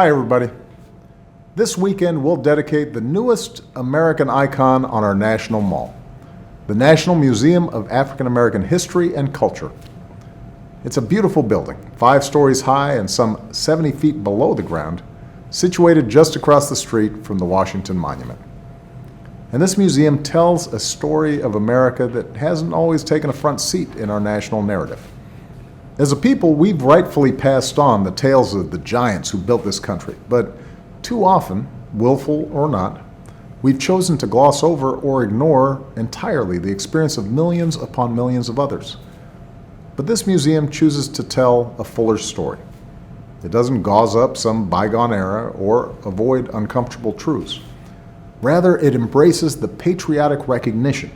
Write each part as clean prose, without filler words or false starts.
Hi, everybody. This weekend, we'll dedicate the newest American icon on our National Mall, the National Museum of African American History and Culture. It's a beautiful building, 5 stories high and some 70 feet below the ground, situated just across the street from the Washington Monument. And this museum tells a story of America that hasn't always taken a front seat in our national narrative. As a people, we've rightfully passed on the tales of the giants who built this country, but too often, willful or not, we've chosen to gloss over or ignore entirely the experience of millions upon millions of others. But this museum chooses to tell a fuller story. It doesn't gauze up some bygone era or avoid uncomfortable truths. Rather, it embraces the patriotic recognition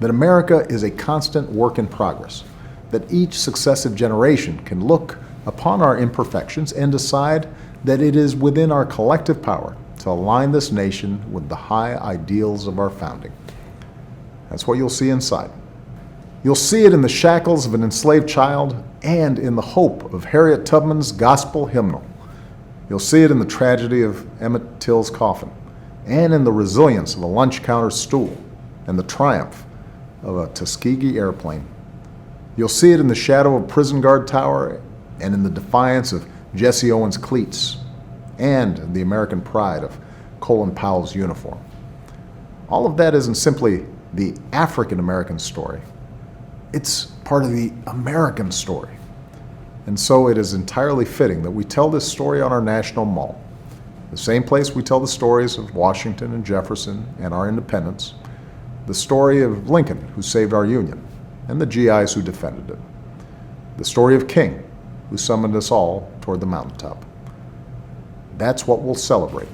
that America is a constant work in progress, that each successive generation can look upon our imperfections and decide that it is within our collective power to align this nation with the high ideals of our founding. That's what you'll see inside. You'll see it in the shackles of an enslaved child and in the hope of Harriet Tubman's gospel hymnal. You'll see it in the tragedy of Emmett Till's coffin and in the resilience of a lunch counter stool and the triumph of a Tuskegee airplane. You'll see it in the shadow of Prison Guard Tower and in the defiance of Jesse Owens' cleats and the American pride of Colin Powell's uniform. All of that isn't simply the African American story. It's part of the American story. And so it is entirely fitting that we tell this story on our National Mall, the same place we tell the stories of Washington and Jefferson and our independence, the story of Lincoln, who saved our Union, and the GIs who defended it, the story of King, who summoned us all toward the mountaintop. That's what we'll celebrate,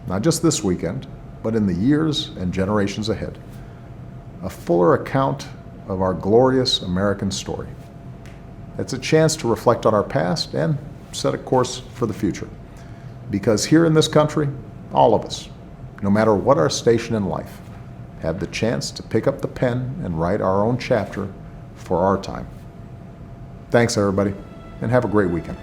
not just this weekend, but in the years and generations ahead. A fuller account of our glorious American story. It's a chance to reflect on our past and set a course for the future. Because here in this country, all of us, no matter what our station in life, have the chance to pick up the pen and write our own chapter for our time. Thanks, everybody, and have a great weekend.